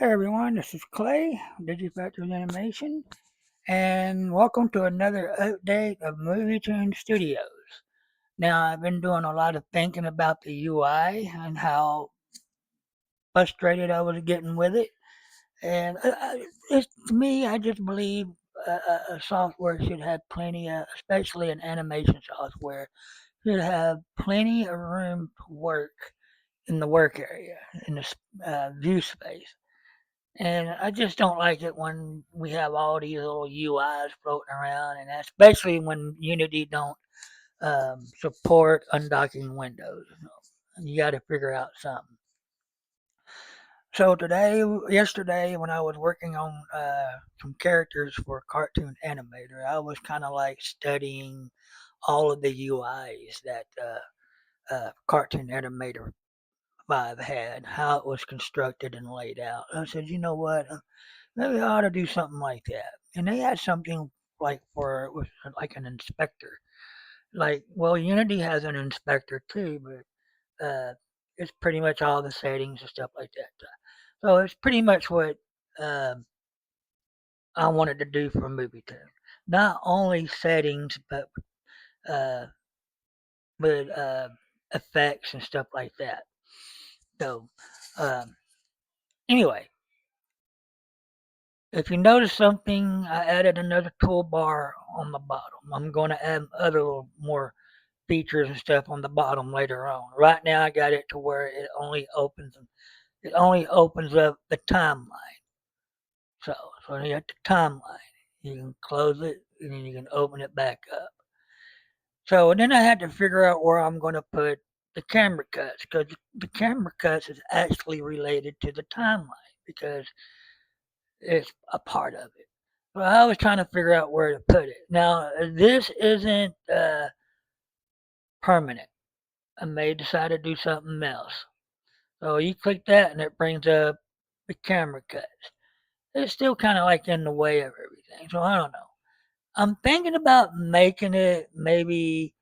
Hey everyone, this is Clay, Digifactors Animation, and welcome to another update of MuviToon Studios. Now, I've been doing a lot of thinking about the UI and how frustrated I was getting with it. And to me, I just believe a software should have plenty of, especially an animation software, should have plenty of room to work in the work area, in the view space. And I just don't like it when we have all these little UIs floating around, and especially when Unity don't support undocking windows. You got to figure out something. So yesterday, when I was working on some characters for Cartoon Animator, I was kind of like studying all of the UIs that Cartoon Animator 5 had, how it was constructed and laid out. I said, you know what? Maybe I ought to do something like that. And they had something like for it was like an inspector. Like, well, Unity has an inspector too, but it's pretty much all the settings and stuff like that. So it's pretty much what um I wanted to do for MovieToon. Not only settings, uh, but effects and stuff like that. So um, anyway, if you notice something, I added another toolbar on the bottom. I'm going to add other little more features and stuff on the bottom later on. Right now, I got it to where it only opens up the timeline. So so you got the timeline. You can close it and then you can open it back up. So and then I had to figure out where I'm going to put the camera cuts because the camera cuts is actually related to the timeline because it's a part of it. Well, I was trying to figure out where to put it. Now, this isn't permanent. I may decide to do something else. So you click that and it brings up the camera cuts. It's still kind of like in the way of everything. So I don't know. I'm thinking about making it maybe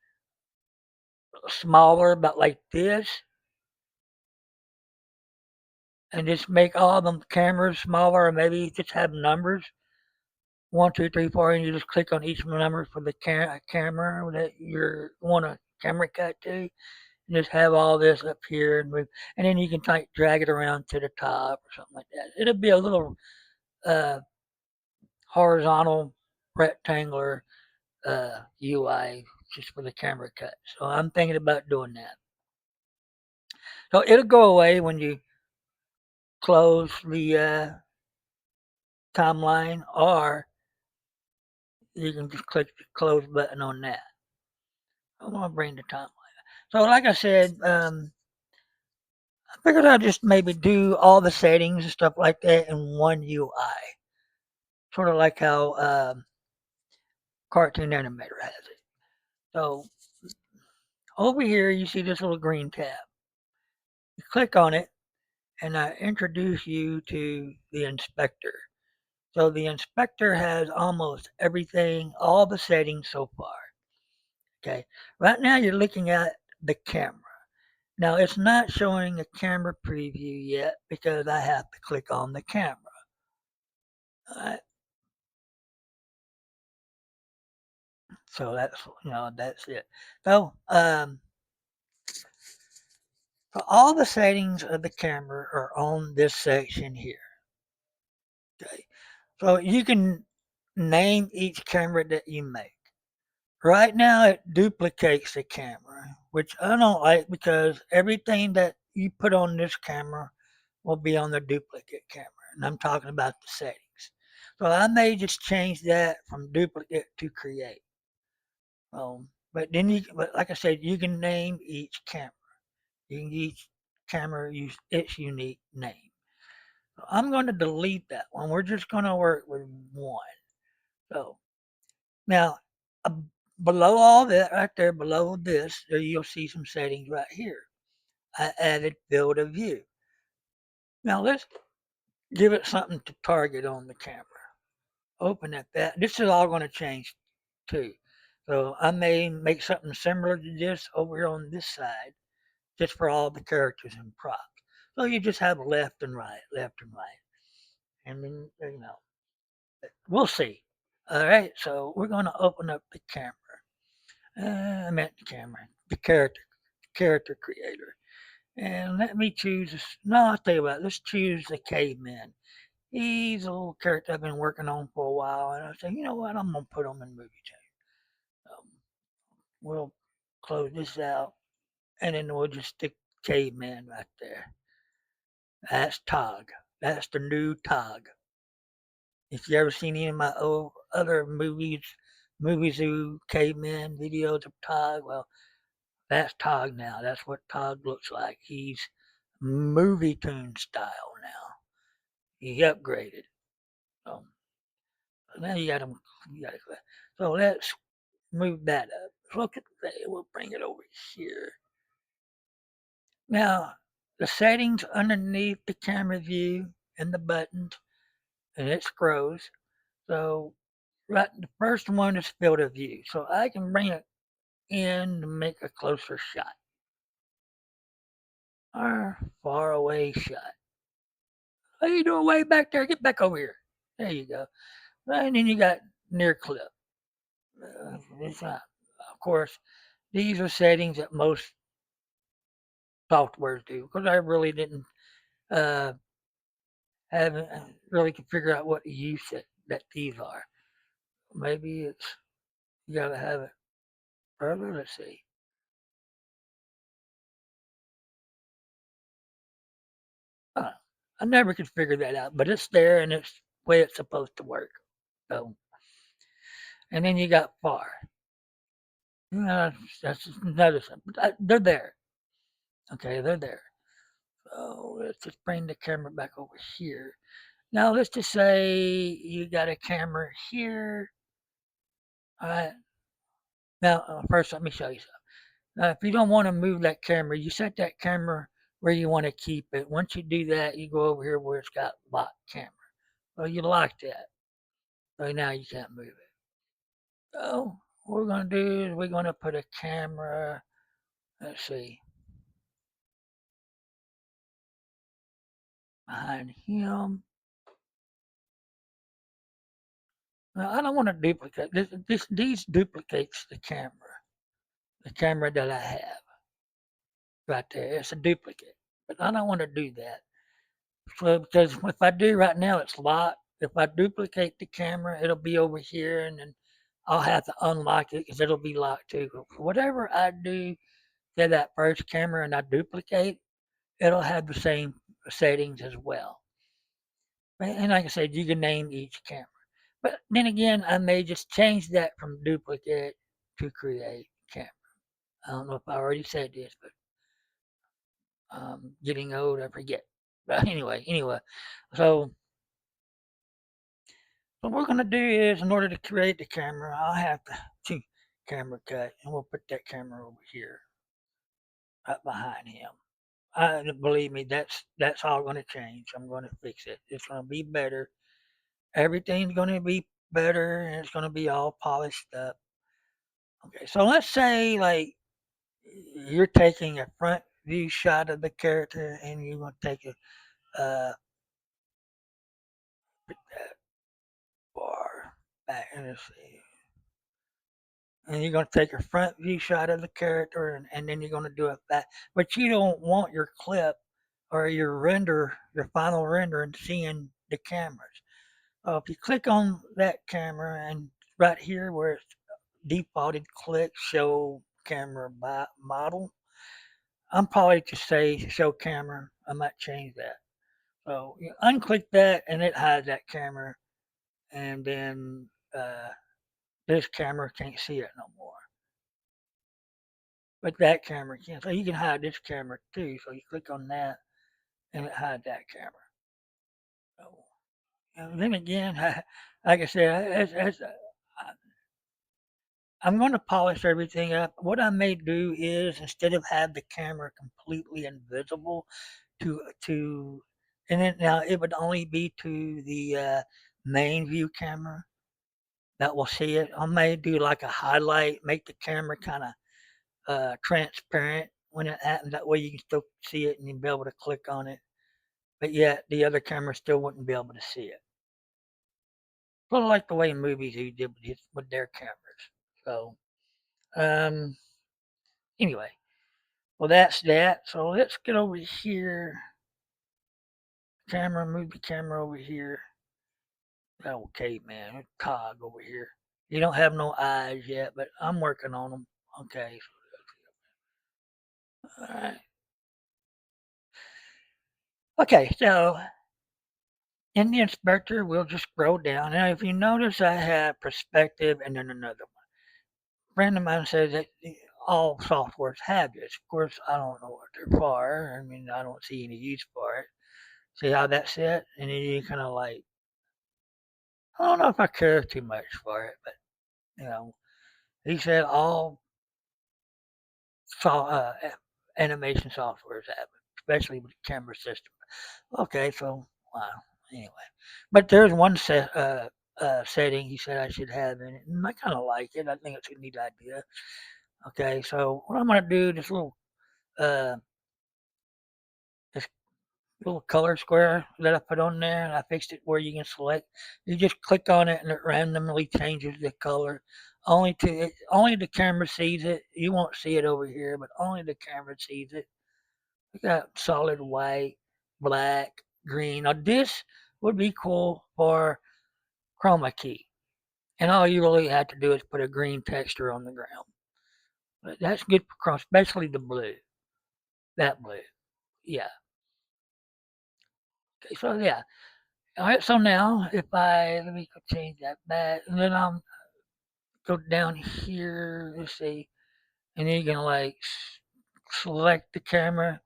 smaller, but like this, and just make all them cameras smaller, or maybe just have numbers 1, 2, 3, 4, and you just click on each number for the camera that you want a camera cut to. And just have all this up here and move, and then you can like drag it around to the top or something like that. It'll be a little uh, horizontal rectangular UI just for the camera cut. So I'm thinking about doing that. So it'll go away when you close the timeline, or you can just click the close button on that. I'm gonna bring the timeline. So like I said, I figured I'd just maybe do all the settings and stuff like that in one UI, sort of like how Cartoon Animator has it. So over here, you see this little green tab. You click on it, and I introduce you to the inspector. So the inspector has almost everything, all the settings so far. Okay. Right now you're looking at the camera. Now it's not showing a camera preview yet because I have to click on the camera. All right. So that's it. So all the settings of the camera are on this section here. Okay. So you can name each camera that you make. Right now, it duplicates the camera, which I don't like because everything that you put on this camera will be on the duplicate camera. And I'm talking about the settings. So I may just change that from duplicate to create. But like I said, you can name each camera. You can each camera use its unique name. So I'm going to delete that one. We're just going to work with one. So now, below all that, right there, below this, there you'll see some settings right here. I added field of view. Now let's give it something to target on the camera. Open at that. This is all going to change too. So I may make something similar to this over here on this side, just for all the characters and props. So you just have left and right, left and right. and then we'll see. All right, so we're going to open up the camera. I meant the camera, the character creator, and let me choose. No, I'll tell you what. Let's choose the caveman. He's a little character I've been working on for a while, and I said, you know what, I'm gonna put him in movie chain. We'll close this out, and then we'll just stick caveman right there. That's Tog. That's the new Tog. If you ever seen any of my old other movie zoo caveman videos of Tog, well, that's Tog now. That's what Tog looks like. He's MuviToon style now. He upgraded. So now you got him. You got it. So let's move that up. Look at that. We'll bring it over here. Now the settings underneath the camera view and the buttons, and it scrolls. So right, the first one is field of view. So I can bring it in to make a closer shot or far away shot. What are you doing way back there? Get back over here. There you go. And then you got near clip. It's not, of course, these are settings that most softwares do because I really didn't uh, haven't really can figure out what use that these are. Maybe it's you gotta have it further. Let's see. Uh, I never could figure that out, but it's there and it's the way it's supposed to work. So, and then you got far. That's another thing. But they're there. Okay, they're there. So let's just bring the camera back over here. Now let's just say you got a camera here. All right. Now first let me show you something. Now if you don't want to move that camera, you set that camera where you want to keep it. Once you do that, you go over here where it's got lock camera. So you lock that. So now you can't move it. So what we're gonna do is we're gonna put a camera. Let's see, behind him. Now, I don't want to duplicate this. These duplicates the camera that I have right there. It's a duplicate, but I don't want to do that. So because if I do right now, it's locked. If I duplicate the camera, it'll be over here, and then I'll have to unlock it because it'll be locked too. Whatever I do to that first camera and I duplicate, it'll have the same settings as well. And like I said, you can name each camera. But then again, I may just change that from duplicate to create camera. I don't know if I already said this, but getting old, I forget. But anyway, so what we're gonna do is, in order to create the camera, I'll have to camera cut, and we'll put that camera over here, right behind him. Believe me, that's all gonna change. I'm gonna fix it. It's gonna be better. Everything's gonna be better, and it's gonna be all polished up. Okay, so let's say like you're taking a front view shot of the character, and you're gonna take a put that bar back, and let's see, and you're gonna take a front view shot of the character, and then you're gonna do a back, but you don't want your clip or your final render, and seeing the cameras. If you click on that camera and right here where it's defaulted, click show camera by model. I'm probably to say show camera. I might change that. So you unclick that and it hides that camera, and then this camera can't see it no more. But that camera can. So you can hide this camera too. So you click on that and it hides that camera. So, and then again, like I said, I'm going to polish everything up. What I may do is, instead of have the camera completely invisible to and then now it would only be to the main view camera that will see it. I may do like a highlight, make the camera kind of transparent when it happens. That way you can still see it and you'll be able to click on it. but yet the other camera still wouldn't be able to see it. Sort of like the way movies he did with their cameras. So, um, anyway, well, that's that. So let's get over here. Camera, move the camera over here. Okay, man, cog over here. You don't have no eyes yet, but I'm working on them. Okay. All right. Okay, so in the inspector, we'll just scroll down. Now, if you notice, I have perspective and then another one. A friend of mine says that all softwares have this. Of course, I don't know what they're for. I mean, I don't see any use for it. See how that's set? And then you kind of like, I don't know if I care too much for it, but you know, he said all so, animation softwares have it, especially with the camera system. Okay, so wow. Anyway, but there's one setting he said I should have in it, and I kind of like it. I think it's a neat idea. Okay, so what I'm gonna do, uh, this little color square that I put on there, and I fixed it where you can select. You just click on it, and it randomly changes the color. Only the camera sees it. You won't see it over here, but only the camera sees it. We got solid white, black, green. Now this would be cool for chroma key. And all you really have to do is put a green texture on the ground. But that's good for chroma, especially the blue. That blue. Yeah. Okay, so yeah. All right, so now if I let me go change that back and then I'll go down here, let's see, and then you can like select the camera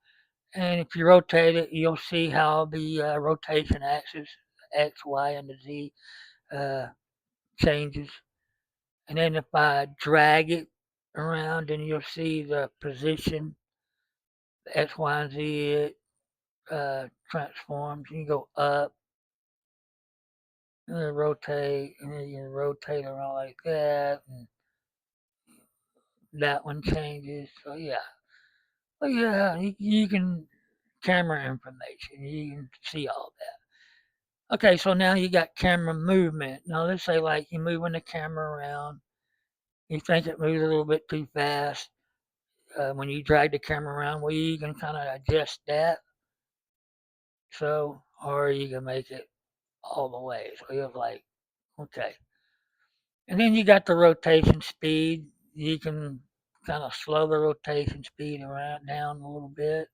and if you rotate it, you'll see how the rotation axis, X, Y, and the Z uh, changes. And then if I drag it around, then you'll see the position, the X, Y, and Z it transforms. You can go up and then rotate, and then you can rotate around like that, and that one changes. So yeah, but yeah, you can camera information. You can see all that. Okay, so now you got camera movement. Now let's say like you're moving the camera around. You think it moves a little bit too fast. When you drag the camera around, well, you can kind of adjust that. So, or you can make it all the way. So you're like, okay. And then you got the rotation speed. You can kind of slow the rotation speed around down a little bit,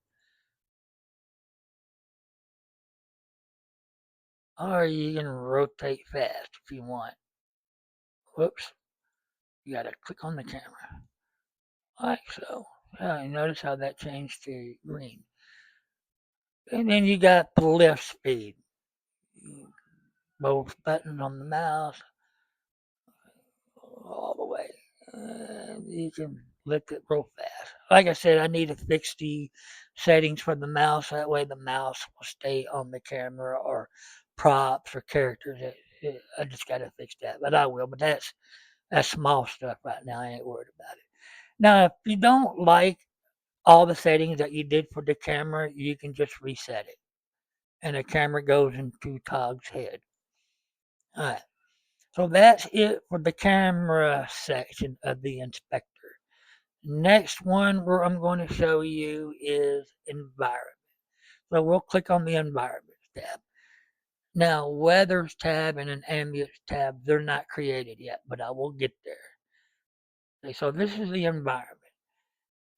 or you can rotate fast if you want. Whoops, you got to click on the camera like so. You notice how that changed to green. And then you got the lift speed. Both buttons on the mouse all the way. You can lift it real fast. Like I said, I need to fix the settings for the mouse. That way, the mouse will stay on the camera or props or characters. I just got to fix that, but I will. But that's small stuff right now. I ain't worried about it. Now, if you don't like all the settings that you did for the camera, you can just reset it, and the camera goes into Togg's head. All right. So that's it for the camera section of the inspector. Next one where I'm going to show you is environment. So we'll click on the environment tab. Now weathers tab and an ambience tab, they're not created yet, but I will get there. Okay, so this is the environment.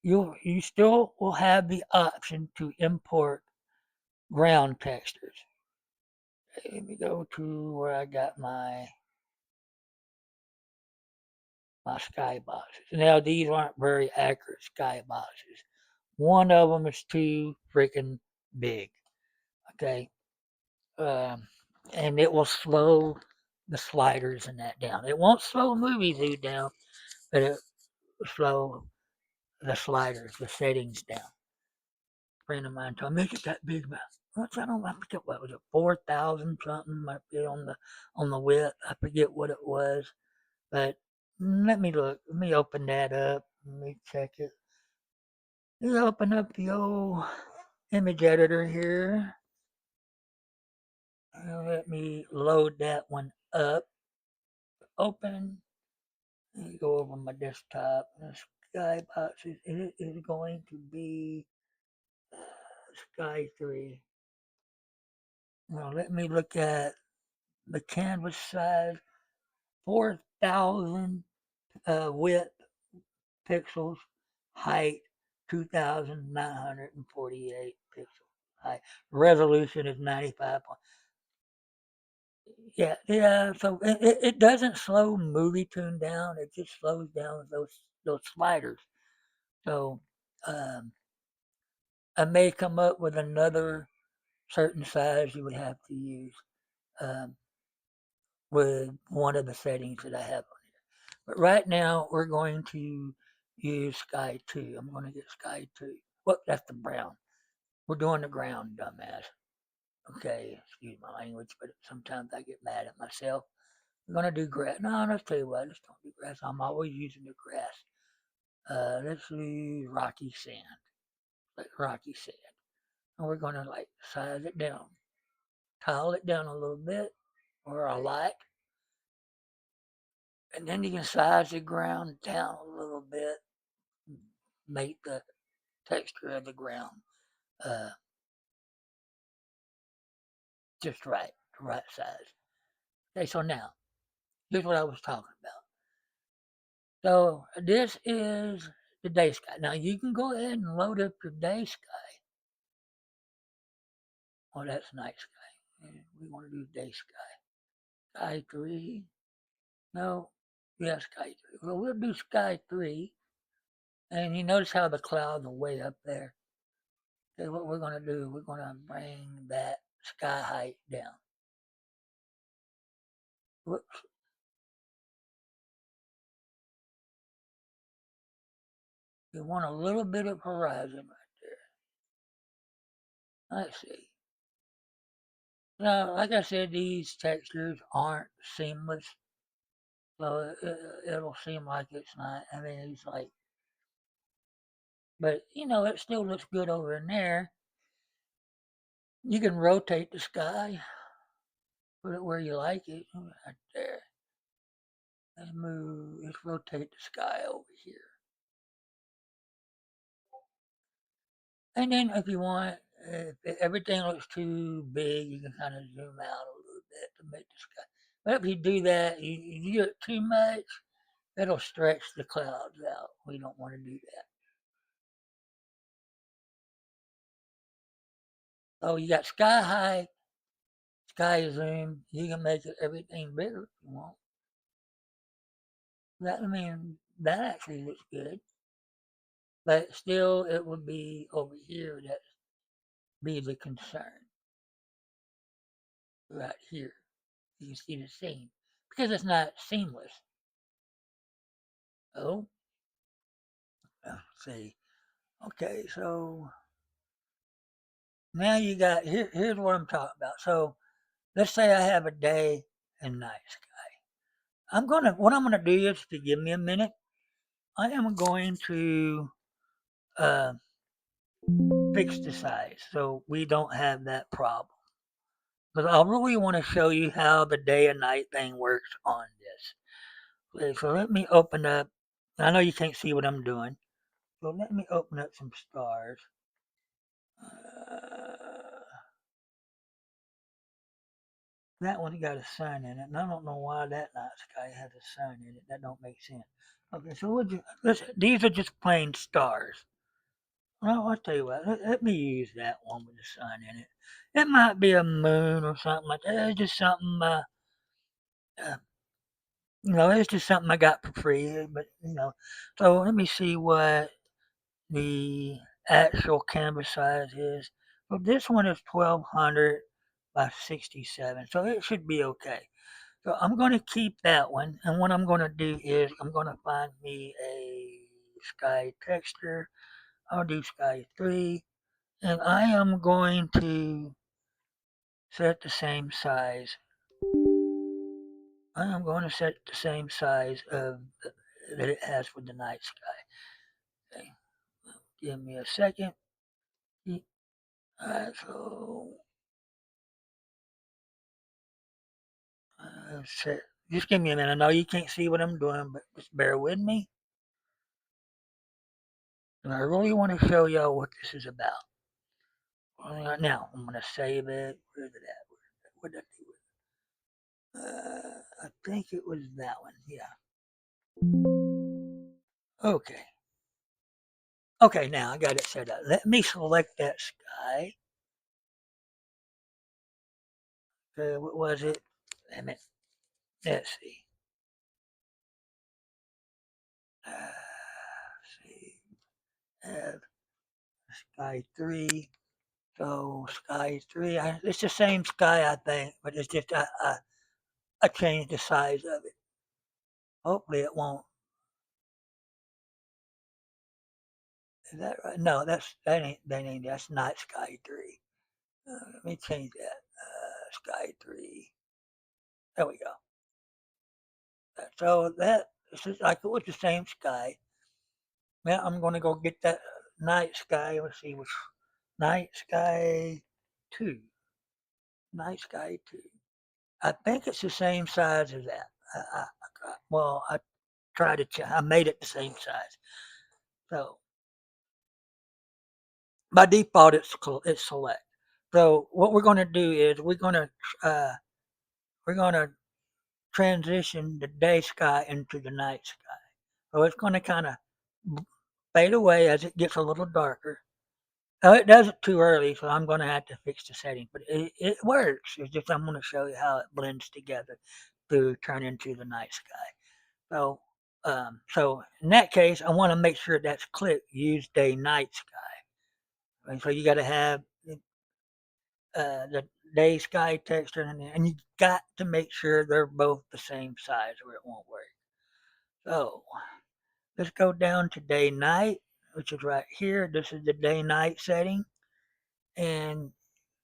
You still will have the option to import ground textures. Okay, let me go to where I got my skyboxes. Now these aren't very accurate skyboxes. One of them is too freaking big. Okay, um, and it will slow the sliders and that down. It won't slow MuviToon down, but it will slow the sliders, the settings down. A friend of mine told me make it that big, but what's I don't I forget what was it 4,000 something might be on the width. I forget what it was, but let me look. Let me open that up. Let me check it. Let me open up the old image editor here. Let me load that one up. Open. Let me go over my desktop. The Skybox is going to be Sky 3. Now let me look at the canvas size. 4,000 width pixels, height 2,948 pixels. Height. Resolution is 95. Yeah. So it doesn't slow MuviToon down. It just slows down those sliders. So um, I may come up with another certain size you would have to use um, with one of the settings that I have on here. But right now we're going to use Sky 2. I'm going to get Sky 2. Well, that's the brown. We're doing the ground, dumbass. Okay, excuse my language, but sometimes I get mad at myself. We're gonna do grass. No, let's tell you what. Let's don't do grass. I'm always using the grass. Let's use rocky sand. Like rocky sand. And we're gonna like size it down, tile it down a little bit, or a lot, and then you can size the ground down a little bit. Make the texture of the ground uh, just right, the right size. Okay, so now here's what I was talking about. So this is the day sky. Now you can go ahead and load up your day sky. Oh, that's night sky. We want to do day sky. Sky 3. No. Yeah, sky 3. Well, we'll do sky 3. And you notice how the clouds are way up there. Okay, what we're going to do, we're going to bring that sky height down. Whoops. You want a little bit of horizon right there. Let's see. Now, like I said, these textures aren't seamless. So it'll seem like it's not. I mean, it's like, but it still looks good over in there. You can rotate the sky, put it where you like it, right there. Let's rotate the sky over here. And then if you want, if everything looks too big, you can kind of zoom out a little bit to make the sky. But if you do that, you do it too much, it'll stretch the clouds out. We don't want to do that. Oh, you got sky high, sky zoom. You can make it everything bigger if you want. That actually looks good. But still, it would be over here that be the concern. Right here. You can see the seam. Because it's not seamless. Oh, let's see. Okay, so now you got here's what I'm talking about. So let's say I have a day and night sky. What I'm gonna do is to give me a minute. I am going to uh, fix the size so we don't have that problem. Because I really want to show you how the day and night thing works on this. Okay, so let me open up. I know you can't see what I'm doing. So let me open up some stars. That one got a sun in it, and I don't know why that night sky has a sun in it. That don't make sense. Okay, so these are just plain stars. Well, I'll tell you what. Let me use that one with the sun in it. It might be a moon or something like that. It's just something. Uh, it's just something I got for free. But. So let me see what the actual canvas size is. So this one is 1200 by 67, so it should be okay. So I'm going to keep that one, and what I'm going to do is I'm going to find me a sky texture. I'll do sky 3, and I am going to set the same size. I am going to set the same size that it has for the night sky. Okay, give me a second. Alright, so Just give me a minute. I know you can't see what I'm doing, but just bear with me. And I really want to show y'all what this is about. Right now, I'm going to save it. Where's it at? What did I do with it? I think it was that one. Yeah. Okay. Okay, now I got it set up. Let me select that sky. What was it? Damn it. Let's see. See. Add sky 3. So sky 3. It's the same sky, I think, but it's just I changed the size of it. Hopefully it won't. Is that right? No, that's not sky 3. Let me change that. Sky 3. There we go. So that this is like it was the same sky. Now I'm gonna go get that night sky. Let's see which night sky 2. Night sky 2. I think it's the same size as that. I tried to. I made it the same size. So by default, it's select. So what we're going to do is uh, we're going to transition the day sky into the night sky. So it's going to kind of fade away as it gets a little darker. Oh, it does it too early, so I'm going to have to fix the setting. But it works. It's just I'm going to show you how it blends together to turn into the night sky. So so in that case, I want to make sure that's clicked. Use day night sky. And so you got to have the day sky texture, and you got to make sure they're both the same size, or it won't work. So let's go down to day night, which is right here. This is the day night setting, and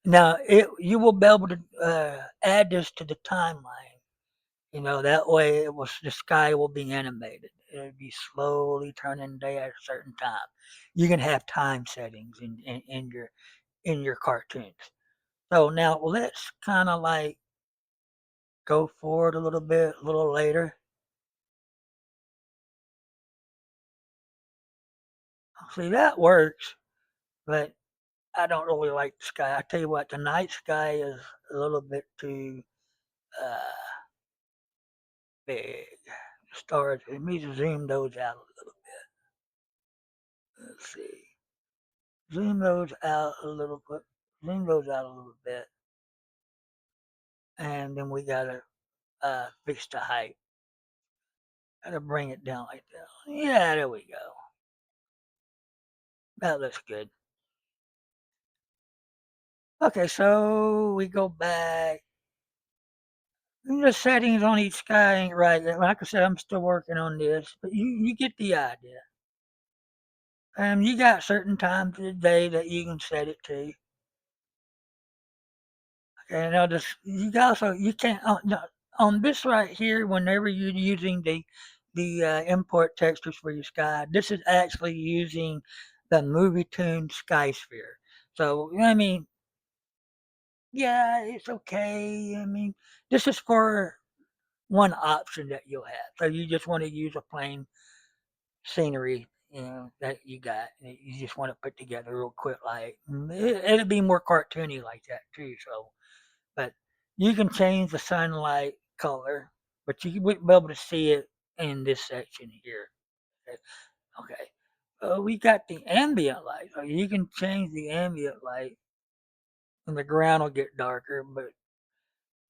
now you will be able to add this to the timeline. That way the sky will be animated. It'll be slowly turning day at a certain time. You can have time settings in your cartoons. So now let's kind of like go forward a little bit, a little later. See, that works, but I don't really like the sky. I tell you what, the night sky is a little bit too uh, big. Stars, let me zoom those out a little bit. Let's see. Zoom those out a little bit. Zoom those out a little bit. And then we gotta fix the height. Gotta bring it down like that. Yeah, there we go. That looks good. Okay, so we go back. The settings on each sky ain't right yet. Like I said, I'm still working on this, but you get the idea. You got certain times of the day that you can set it to. And you can't no, on this right here. Whenever you're using the import textures for your sky, this is actually using the MuviToon Sky Sphere. So I mean, yeah, it's okay. I mean, this is for one option that you'll have. So you just want to use a plain scenery, that you got. You just want to put together real quick, like it'll be more cartoony like that too. So, but you can change the sunlight color, but you wouldn't be able to see it in this section here. Okay. We got the ambient light. So you can change the ambient light, and the ground will get darker, but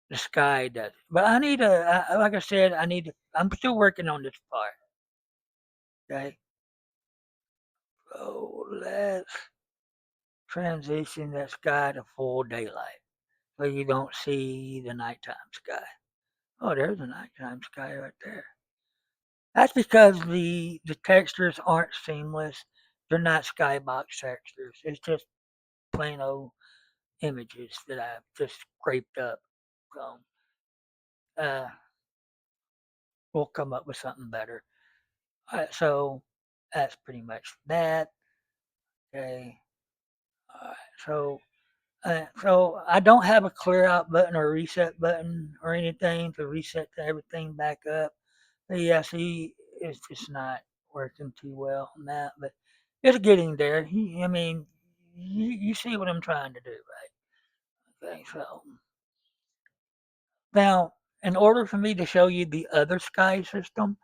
the sky does. But like I said, I'm still working on this part. Okay. So let's transition that sky to full daylight so you don't see the nighttime sky. Oh, there's a nighttime sky right there. That's because the textures aren't seamless. They're not skybox textures. It's just plain old images that I've just scraped up. So uh, we'll come up with something better. All right, so that's pretty much that. Okay. All right. So So I don't have a clear out button or reset button or anything to reset everything back up. But yeah, see, it's just not working too well on that, but it's getting there. I mean, you see what I'm trying to do, right? Okay, so now, in order for me to show you the other sky system,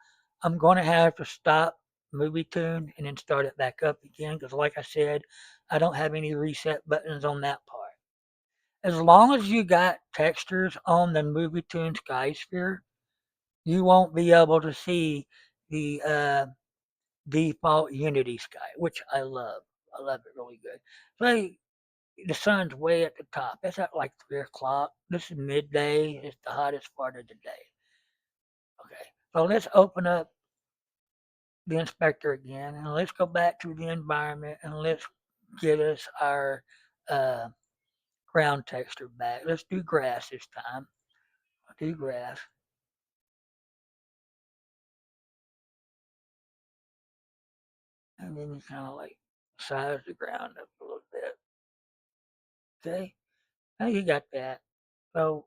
I'm going to have to stop MovieTune and then start it back up again because, like I said, I don't have any reset buttons on that part. As long as you got textures on the MovieTune Sky Sphere, you won't be able to see the default Unity sky, which I love. I love it really good. So the sun's way at the top. It's at like 3 o'clock. This is midday. It's the hottest part of the day. Okay. So let's open up the inspector again and let's go back to the environment and let's get us our uh, ground texture back. Let's do grass this time. I'll do grass. And then you kind of like size the ground up a little bit. Okay. Now you got that. So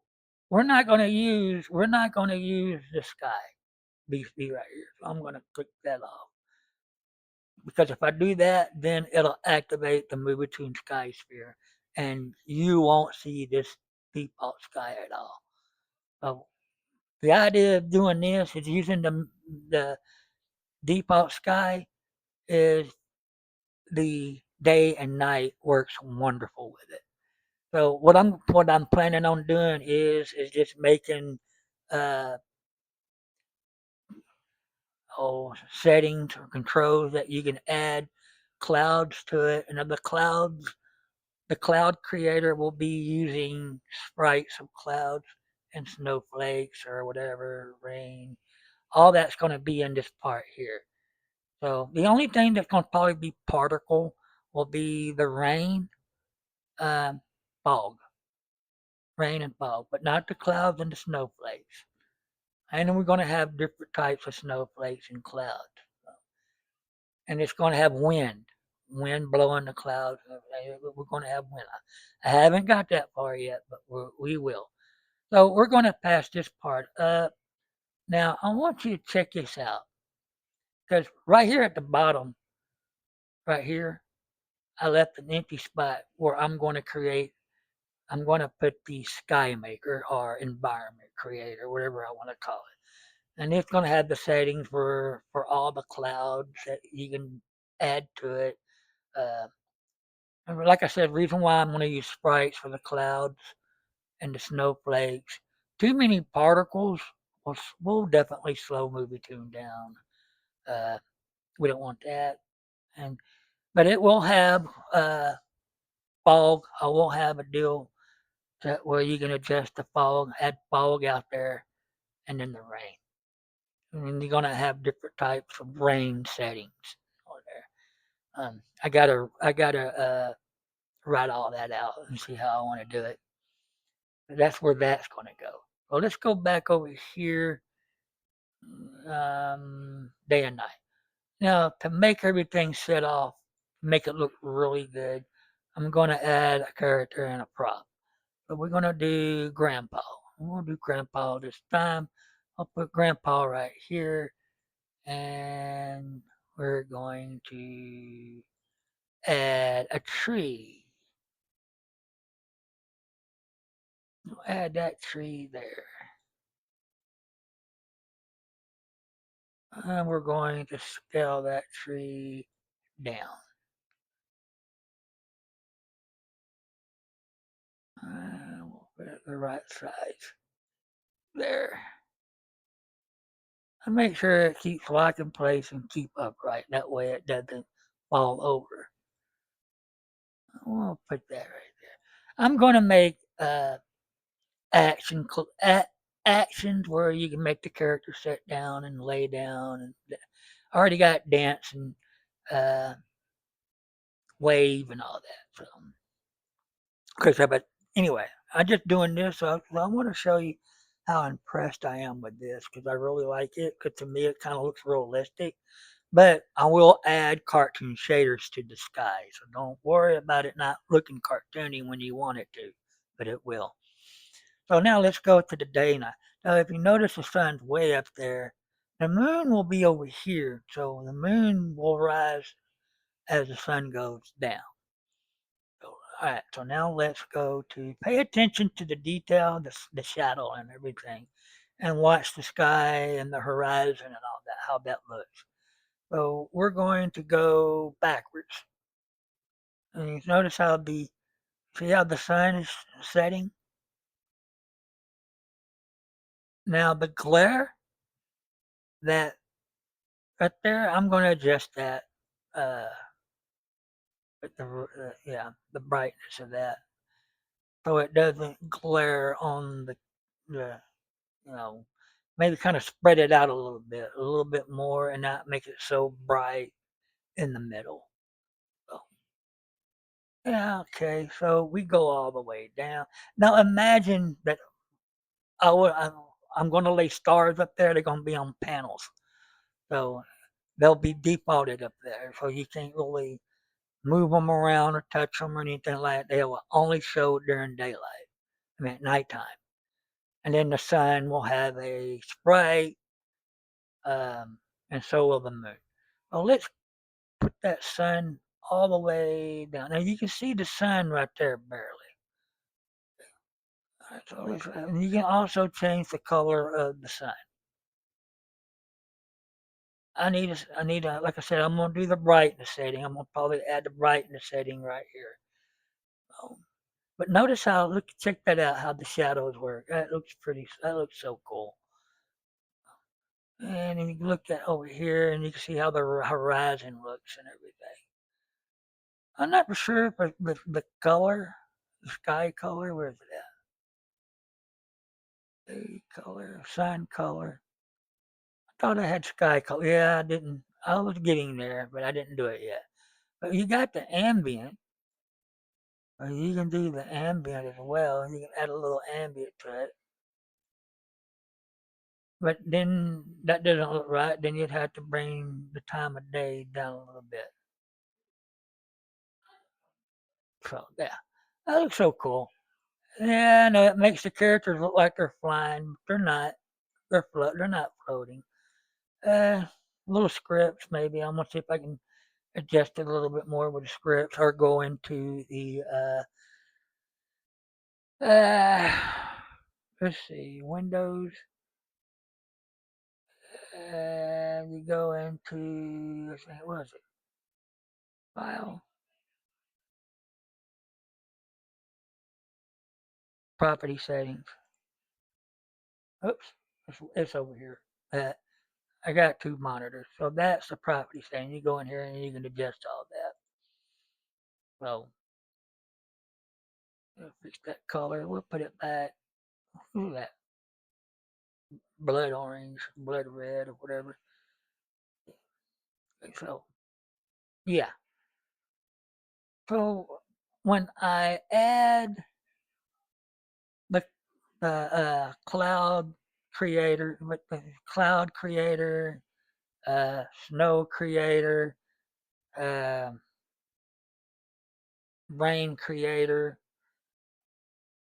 we're not gonna use the sky BC right here. So I'm gonna click that off. Because if I do that, then it'll activate the MovieToon Sky Sphere and you won't see this default sky at all. So the idea of doing this is using the default sky is the day and night works wonderful with it. So what I'm planning on doing is just making uh settings or controls that you can add clouds to it, and the cloud creator will be using sprites of clouds and snowflakes or whatever, rain. All that's going to be in this part here. So the only thing that's going to probably be particle will be the rain, um, fog, rain and fog, but not the clouds and the snowflakes. And then we're going to have different types of snowflakes and clouds. And it's going to have wind blowing the clouds. We're going to have wind. I haven't got that far yet, but we will. So we're going to pass this part up. Now, I want you to check this out because right here at the bottom, right here, I left an empty spot where I'm going to put the Sky Maker or Environment Creator, whatever I want to call it. And it's going to have the settings for all the clouds that you can add to it. Uh, and like I said, reason why I'm going to use sprites for the clouds and the snowflakes. Too many particles will definitely slow MovieTune down. Uh, we don't want that. And but it will have fog. I will have a deal where you can adjust the fog, add fog out there, and then the rain. And then you're gonna have different types of rain settings on there. I gotta write all that out and see how I want to do it. That's where that's going to go. Well, let's go back over here, day and night. Now, to make everything set off, make it look really good, I'm going to add a character and a prop. So we're going to do Grandpa. We'll do Grandpa this time. I'll put Grandpa right here, and we're going to add a tree. We'll add that tree there. And we're going to scale that tree down. We'll put it the right size there. And make sure it keeps locked in place and keep upright. That way it doesn't fall over. We'll put that right there. I'm going to make action actions where you can make the character sit down and lay down. And I already got dance and uh, wave and all that. So, but anyway, I'm just doing this. So I want to show you how impressed I am with this because I really like it. Because to me, it kind of looks realistic. But I will add cartoon shaders to the sky, so don't worry about it not looking cartoony when you want it to, but it will. So now let's go to the day night. Now, if you notice the sun's way up there, the moon will be over here, so the moon will rise as the sun goes down. So, all right, so now let's go to pay attention to the detail, the shadow and everything, and watch the sky and the horizon and all that, how that looks. So we're going to go backwards. And you notice how see how the sun is setting? Now the glare that right there, I'm going to adjust that, uh, with the brightness of that, so it doesn't glare on the you know, maybe kind of spread it out a little bit more, and not make it so bright in the middle. So, yeah, okay. So we go all the way down. Now imagine that I would, I'm going to lay stars up there. They're going to be on panels, so they'll be defaulted up there. So you can't really move them around or touch them or anything like that. They will only show during daylight. I mean, at nighttime. And then the sun will have a sprite, and so will the moon. Well, let's put that sun all the way down. Now you can see the sun right there barely. So and you can also change the color of the sun. Like I said, I'm gonna do the brightness setting. I'm gonna probably add the brightness setting right here. Oh, but notice how check that out how the shadows work. That looks pretty. That looks so cool. And then you look at over here, and you can see how the horizon looks and everything. I'm not for sure if the color, the sky color, where is it at? The color, sun color. I thought I had sky color. Yeah, I didn't. I was getting there, but I didn't do it yet. But you got the ambient. Or you can do the ambient as well. You can add a little ambient to it. But then that doesn't look right. Then you'd have to bring the time of day down a little bit. So yeah, that looks so cool. Yeah, no, it makes the characters look like they're flying. But they're not. They're not floating. Little scripts maybe. I'm gonna see if I can adjust it a little bit more with the scripts, or go into the uh let's see, Windows. We go into, let's see, what is it? File, property settings. Oops, it's over here. I got two monitors, so that's the property setting. You go in here and you can adjust all that. So we'll fix that color. We'll put it back. Ooh, that blood orange, blood red, or whatever. So yeah. So when I add the cloud creator, with the cloud creator, snow creator, um rain creator.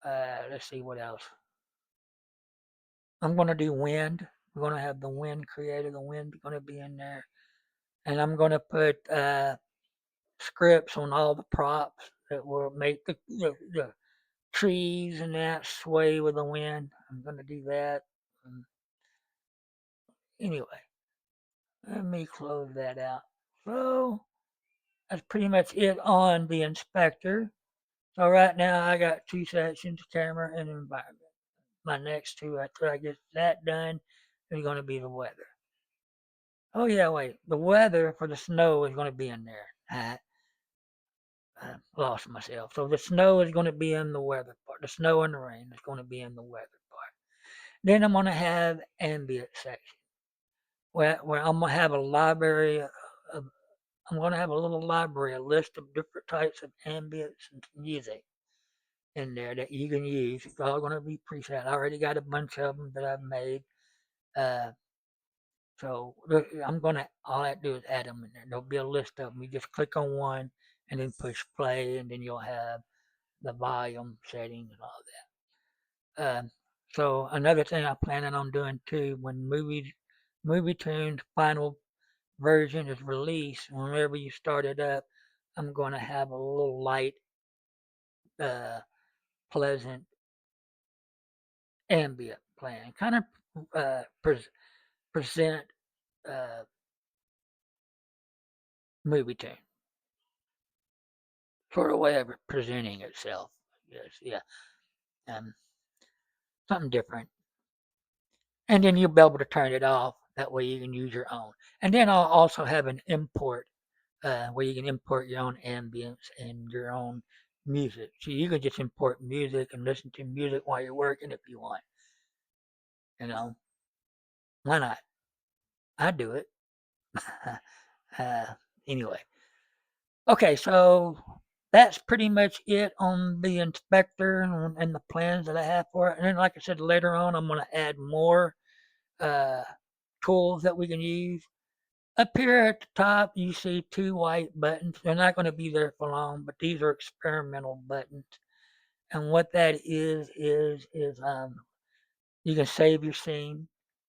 Let's see what else. I'm gonna do wind. We're gonna have the wind creator. The wind gonna be in there, and I'm gonna put scripts on all the props that will make the trees and that sway with the wind. I'm gonna do that. Um, anyway, let me close that out. So that's pretty much it on the inspector. So right now I got two sections: camera and environment. My next two after I get that done is going to be the weather. Oh yeah, wait. The weather for the snow is going to be in there. I lost myself. So the snow is going to be in the weather part. The snow and the rain is going to be in the weather part. Then I'm going to have ambient section where I'm going to have a library. Of, I'm going to have a little library, a list of different types of ambience and music in there that you can use. It's all going to be preset. I already got a bunch of them that I've made. Uh, So all I do is add them in there. There'll be a list of them. You just click on one and then push play, and then you'll have the volume settings and all that. So another thing I'm planning on doing too, when MuviToon's final version is released, whenever you start it up, I'm going to have a little light, uh, pleasant ambient playing, kind of present uh, MuviToon, sort of way of it presenting itself. Yes, yeah, um, something different. And then you'll be able to turn it off. That way you can use your own. And then I'll also have an import where you can import your own ambience and your own music. So you can just import music and listen to music while you're working if you want. You know, why not? I do it. uh, anyway, okay, so that's pretty much it on the inspector and the plans that I have for it. And then, like I said, later on, I'm going to add more uh, tools that we can use. Up here at the top, you see two white buttons. They're not going to be there for long, but these are experimental buttons. And what that is you can save your scene,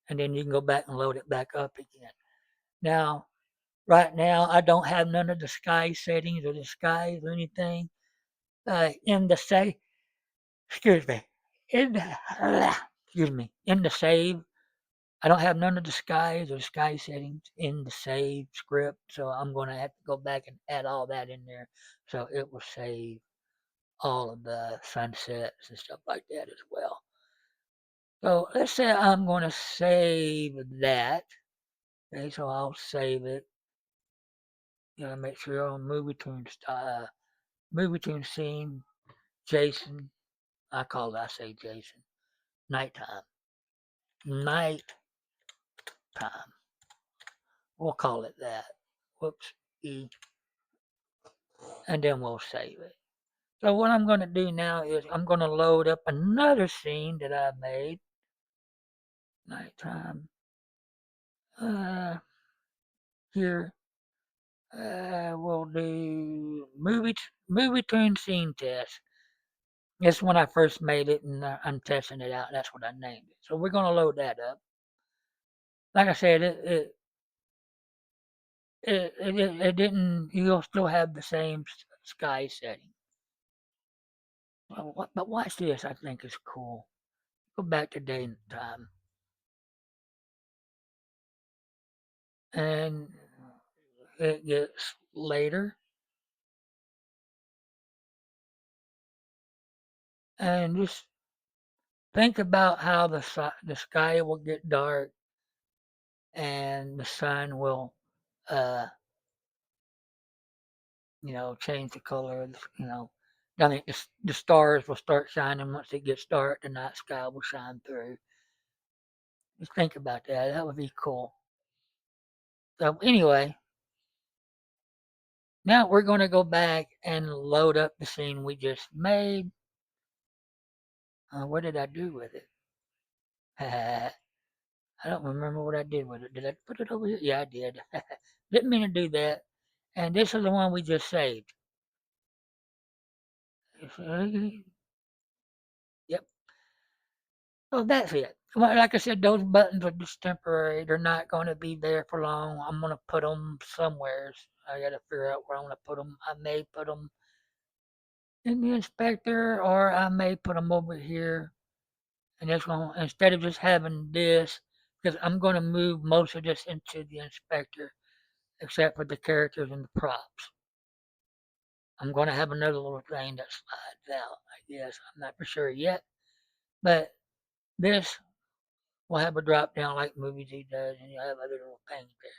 and then you can go back and load it back up again. Now, right now, I don't have none of the sky settings or the skies or anything in the save. Excuse me. In the, excuse me. In the save, I don't have none of the skies or sky settings in the save script, so I'm going to have to go back and add all that in there, so it will save all of the sunsets and stuff like that as well. So let's say I'm going to save that. Okay, so I'll save it. You know, make sure on MuviToon scene, Jason. I say Jason. Nighttime. Nighttime. We'll call it that. Whoops. E. And then we'll save it. So what I'm going to do now is I'm going to load up another scene that I made. Nighttime. Uh, Here. We'll do movie tune scene test. It's when I first made it and I'm testing it out. That's what I named it. So we're going to load that up. Like I said, it didn't. You'll still have the same sky setting. But watch this. I think is cool. Go back to day and time, and it gets later. And just think about how the sky will get dark and the sun will, uh, change the color. I think the stars will start shining once it gets dark. The night sky will shine through. Just think about that. That would be cool. So anyway, now we're going to go back and load up the scene we just made. What did I do with it? I don't remember what I did with it. Did I put it over here? Yeah, I did. Didn't mean to do that. And this is the one we just saved. Yep. So that's it. Well, like I said, those buttons are just temporary. They're not going to be there for long. I'm going to put them somewhere. I got to figure out where I'm going to put them. I may put them in the inspector, or I may put them over here. And it's going to, instead of just having this, because I'm going to move most of this into the inspector, except for the characters and the props. I'm going to have another little thing that slides out, I guess. I'm not for sure yet. But this will have a drop down like MovieZ does, and you'll have other little things there.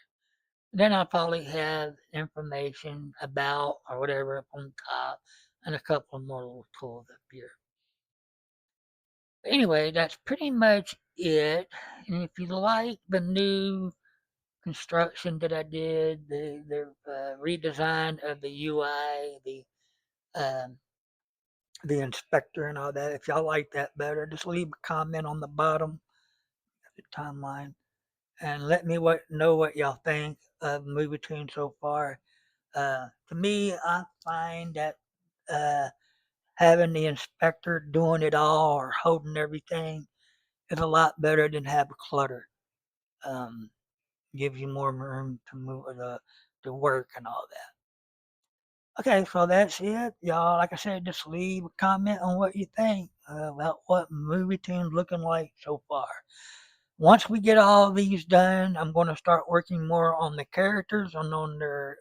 Then I'll probably have information about or whatever up on top, and a couple more little tools up here. But anyway, that's pretty much it. And if you like the new construction that I did, the redesign of the UI, um, the inspector and all that. If y'all like that better, just leave a comment on the bottom of the timeline, and let me know what y'all think of MovieToon so far. To me, I find that uh, having the inspector doing it all or holding everything is a lot better than having clutter. Um, Gives you more room to move to work and all that. Okay, so that's it, y'all. Like I said, just leave a comment on what you think about what movie tune's looking like so far. Once we get all these done, I'm going to start working more on the characters and on their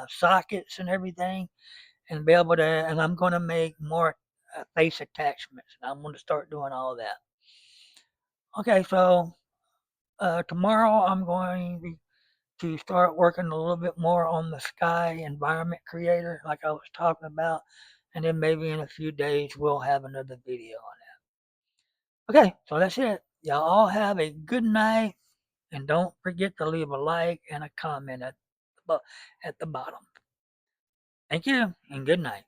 sockets and everything, and be able to. And I'm going to make more face attachments. I'm going to start doing all that. Okay, so tomorrow I'm going to start working a little bit more on the sky environment creator, like I was talking about, and then maybe in a few days we'll have another video on it. Okay, so that's it. Y'all all have a good night, and don't forget to leave a like and a comment at the bottom. Thank you, and good night.